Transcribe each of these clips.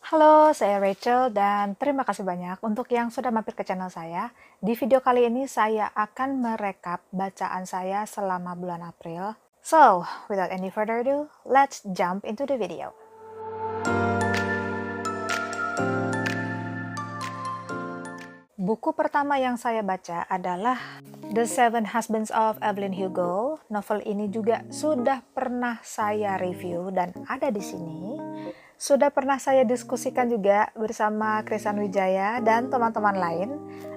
Halo, saya Rachel dan terima kasih banyak untuk yang sudah mampir ke channel saya. Di video kali ini saya akan merekap bacaan saya selama bulan April. So, without any further ado, let's jump into the video. Buku pertama yang saya baca adalah The Seven Husbands of Evelyn Hugo. Novel ini juga sudah pernah saya review dan ada di sini. Sudah pernah saya diskusikan juga bersama Krisan Wijaya dan teman-teman lain.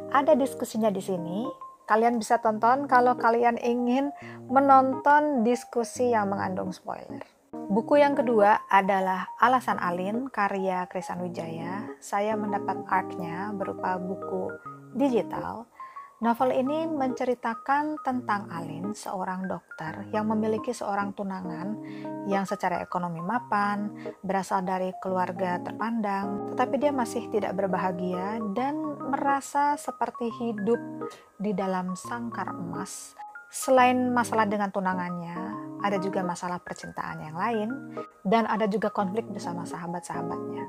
Ada diskusinya di sini. Kalian bisa tonton kalau kalian ingin menonton diskusi yang mengandung spoiler. Buku yang kedua adalah Alasan Alin karya Krisan Wijaya. Saya mendapat arc-nya berupa buku digital. Novel ini menceritakan tentang Alin, seorang dokter yang memiliki seorang tunangan yang secara ekonomi mapan, berasal dari keluarga terpandang, tetapi dia masih tidak berbahagia dan merasa seperti hidup di dalam sangkar emas. Selain masalah dengan tunangannya, ada juga masalah percintaan yang lain, dan ada juga konflik bersama sahabat-sahabatnya.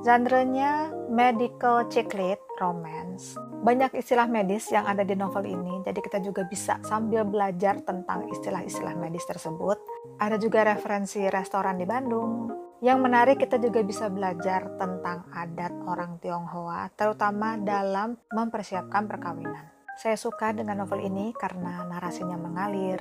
Genre-nya medical chick lit romance. Banyak istilah medis yang ada di novel ini, jadi kita juga bisa sambil belajar tentang istilah-istilah medis tersebut. Ada juga referensi restoran di Bandung. Yang menarik, kita juga bisa belajar tentang adat orang Tionghoa, terutama dalam mempersiapkan perkawinan. Saya suka dengan novel ini karena narasinya mengalir.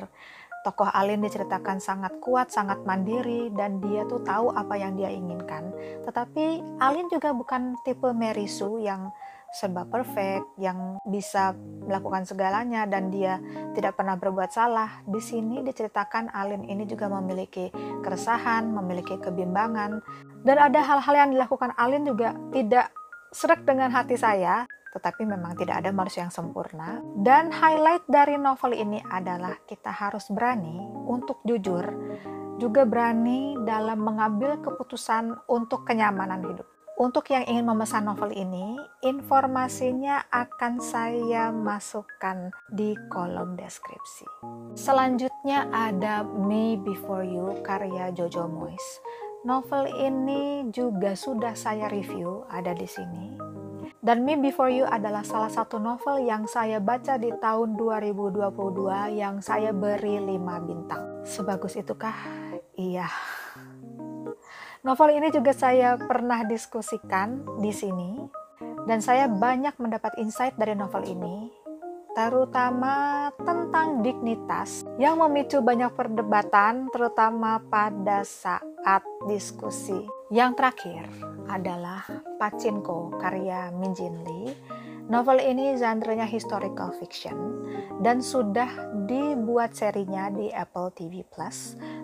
Tokoh Alin diceritakan sangat kuat, sangat mandiri, dan dia tuh tahu apa yang dia inginkan. Tetapi Alin juga bukan tipe Mary Sue yang serba perfect, yang bisa melakukan segalanya dan dia tidak pernah berbuat salah. Di sini diceritakan Alin ini juga memiliki keresahan, memiliki kebimbangan, dan ada hal-hal yang dilakukan Alin juga tidak sreg dengan hati saya. Tetapi memang tidak ada manusia yang sempurna. Dan highlight dari novel ini adalah kita harus berani untuk jujur, juga berani dalam mengambil keputusan untuk kenyamanan hidup. Untuk yang ingin memesan novel ini, informasinya akan saya masukkan di kolom deskripsi. Selanjutnya ada Me Before You karya Jojo Moyes. Novel ini juga sudah saya review, ada di sini. Dan Me Before You adalah salah satu novel yang saya baca di tahun 2022 yang saya beri 5 bintang. Sebagus itukah? Iya. Novel ini juga saya pernah diskusikan di sini dan saya banyak mendapat insight dari novel ini, terutama tentang dignitas yang memicu banyak perdebatan, terutama pada saat diskusi. Yang terakhir adalah Pachinko karya Min Jin Lee. Novel ini genrenya historical fiction dan sudah dibuat serinya di Apple TV+.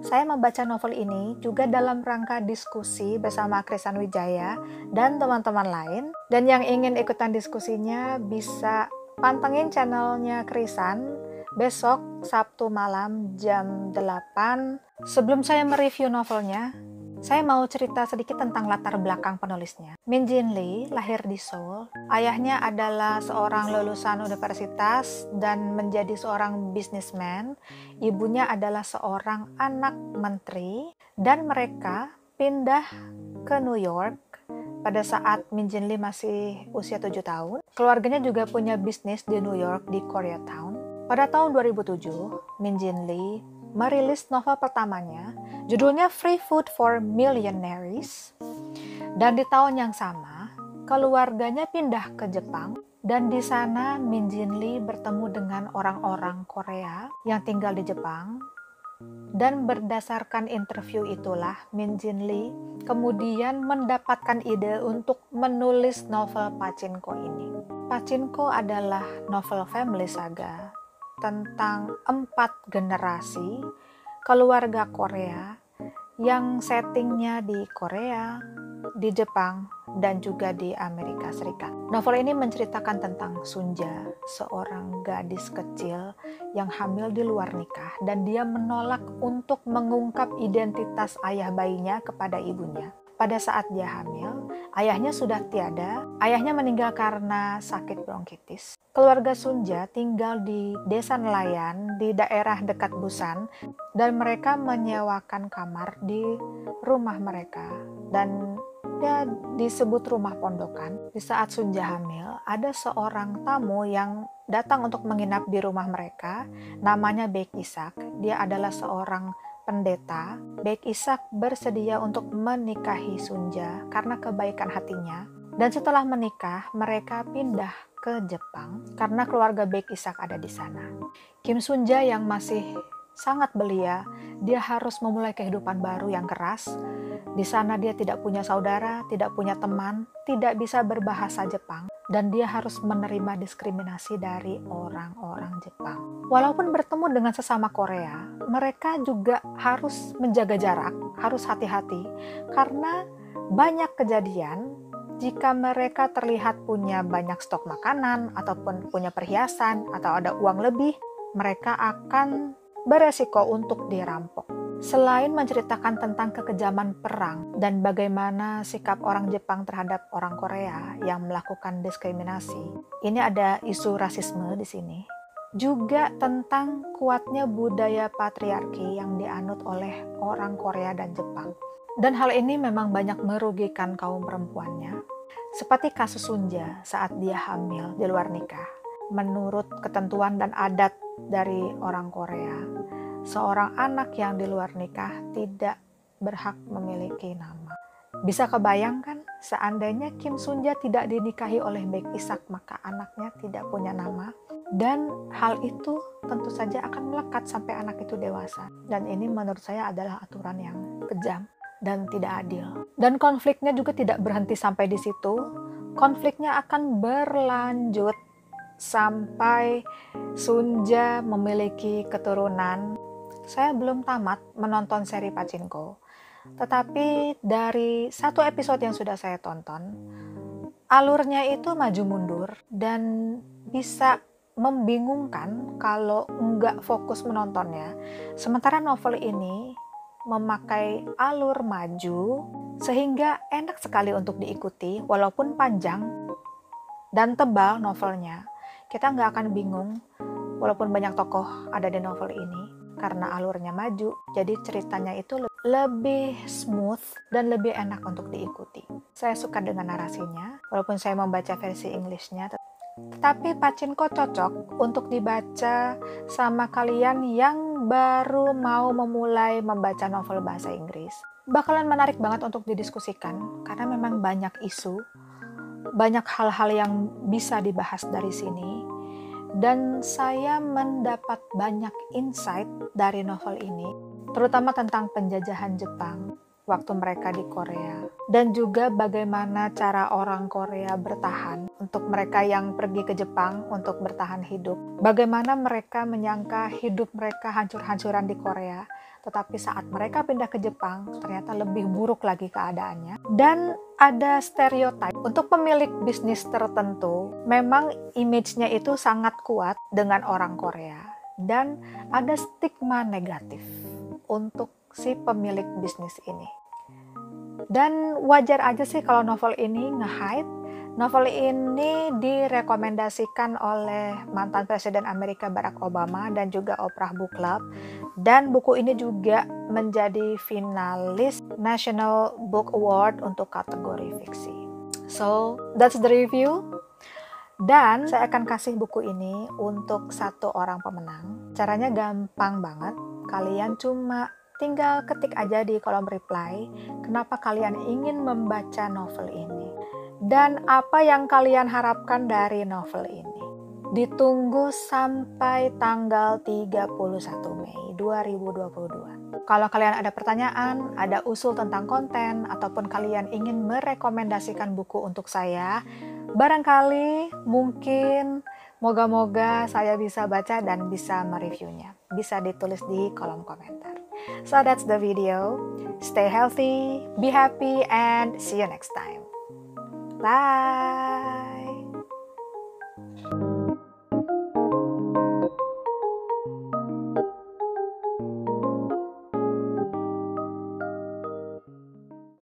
Saya membaca novel ini juga dalam rangka diskusi bersama Krisan Wijaya dan teman-teman lain. Dan yang ingin ikutan diskusinya bisa pantengin channelnya Krisan besok Sabtu malam jam 8. Sebelum saya mereview novelnya, saya mau cerita sedikit tentang latar belakang penulisnya. Min Jin Lee lahir di Seoul. Ayahnya adalah seorang lulusan universitas dan menjadi seorang businessman. Ibunya adalah seorang anak menteri dan mereka pindah ke New York pada saat Min Jin Lee masih usia 7 tahun. Keluarganya juga punya bisnis di New York di Koreatown. Pada tahun 2007, Min Jin Lee merilis novel pertamanya, judulnya Free Food for Millionaires. Dan di tahun yang sama, keluarganya pindah ke Jepang dan di sana Min Jin Lee bertemu dengan orang-orang Korea yang tinggal di Jepang. Dan berdasarkan interview itulah Min Jin Lee kemudian mendapatkan ide untuk menulis novel Pachinko ini. Pachinko adalah novel family saga tentang 4 generasi keluarga Korea yang settingnya di Korea, di Jepang, dan juga di Amerika Serikat. Novel ini menceritakan tentang Sunja, seorang gadis kecil yang hamil di luar nikah dan dia menolak untuk mengungkap identitas ayah bayinya kepada ibunya. Pada saat dia hamil, ayahnya sudah tiada, ayahnya meninggal karena sakit bronkitis. Keluarga Sunja tinggal di desa nelayan di daerah dekat Busan dan mereka menyewakan kamar di rumah mereka. Dan ya disebut rumah pondokan. Di saat Sunja hamil, ada seorang tamu yang datang untuk menginap di rumah mereka, namanya Beik Ishak. Dia adalah seorang pendeta. Beik Ishak bersedia untuk menikahi Sunja karena kebaikan hatinya. Dan setelah menikah, mereka pindah ke Jepang karena keluarga Beik Ishak ada di sana. Kim Sunja yang masih sangat belia, dia harus memulai kehidupan baru yang keras. Di sana dia tidak punya saudara, tidak punya teman, tidak bisa berbahasa Jepang, dan dia harus menerima diskriminasi dari orang-orang Jepang. Walaupun bertemu dengan sesama Korea, mereka juga harus menjaga jarak, harus hati-hati, karena banyak kejadian jika mereka terlihat punya banyak stok makanan, ataupun punya perhiasan, atau ada uang lebih, mereka akan beresiko untuk dirampok. Selain menceritakan tentang kekejaman perang dan bagaimana sikap orang Jepang terhadap orang Korea yang melakukan diskriminasi, ini ada isu rasisme di sini. Juga tentang kuatnya budaya patriarki yang dianut oleh orang Korea dan Jepang. Dan hal ini memang banyak merugikan kaum perempuannya. Seperti kasus Sunja saat dia hamil di luar nikah. Menurut ketentuan dan adat dari orang Korea, seorang anak yang di luar nikah tidak berhak memiliki nama. Bisa kebayangkan seandainya Kim Sunja tidak dinikahi oleh Beik Ishak, maka anaknya tidak punya nama. Dan hal itu tentu saja akan melekat sampai anak itu dewasa. Dan ini menurut saya adalah aturan yang kejam dan tidak adil. Dan konfliknya juga tidak berhenti sampai di situ. Konfliknya akan berlanjut sampai Sunja memiliki keturunan. Saya belum tamat menonton seri Pachinko, tetapi dari satu episode yang sudah saya tonton, alurnya itu maju mundur dan bisa membingungkan kalau nggak fokus menontonnya. Sementara novel ini memakai alur maju sehingga enak sekali untuk diikuti, walaupun panjang dan tebal novelnya. Kita nggak akan bingung walaupun banyak tokoh ada di novel ini karena alurnya maju. Jadi ceritanya itu lebih smooth dan lebih enak untuk diikuti. Saya suka dengan narasinya walaupun saya membaca versi Englishnya. Tetapi Pachinko cocok untuk dibaca sama kalian yang baru mau memulai membaca novel bahasa Inggris. Bakalan menarik banget untuk didiskusikan karena memang banyak isu, banyak hal-hal yang bisa dibahas dari sini, dan saya mendapat banyak insight dari novel ini, terutama tentang penjajahan Jepang waktu mereka di Korea, dan juga bagaimana cara orang Korea bertahan untuk mereka yang pergi ke Jepang untuk bertahan hidup, bagaimana mereka menyangka hidup mereka hancur-hancuran di Korea, tetapi saat mereka pindah ke Jepang, ternyata lebih buruk lagi keadaannya. Dan ada stereotip untuk pemilik bisnis tertentu, memang image-nya itu sangat kuat dengan orang Korea. Dan ada stigma negatif untuk si pemilik bisnis ini. Dan wajar aja sih kalau novel ini nge-hype. Novel ini direkomendasikan oleh mantan Presiden Amerika Barack Obama dan juga Oprah Book Club. Dan buku ini juga menjadi finalis National Book Award untuk kategori fiksi. So, that's the review. Dan saya akan kasih buku ini untuk satu orang pemenang. Caranya gampang banget. Kalian cuma tinggal ketik aja di kolom reply kenapa kalian ingin membaca novel ini. Dan apa yang kalian harapkan dari novel ini. Ditunggu sampai tanggal 31 Mei 2022. Kalau kalian ada pertanyaan, ada usul tentang konten, ataupun kalian ingin merekomendasikan buku untuk saya, barangkali, mungkin, moga-moga saya bisa baca dan bisa mereviewnya. Bisa ditulis di kolom komentar. So that's the video. Stay healthy, be happy, and see you next time. Bye!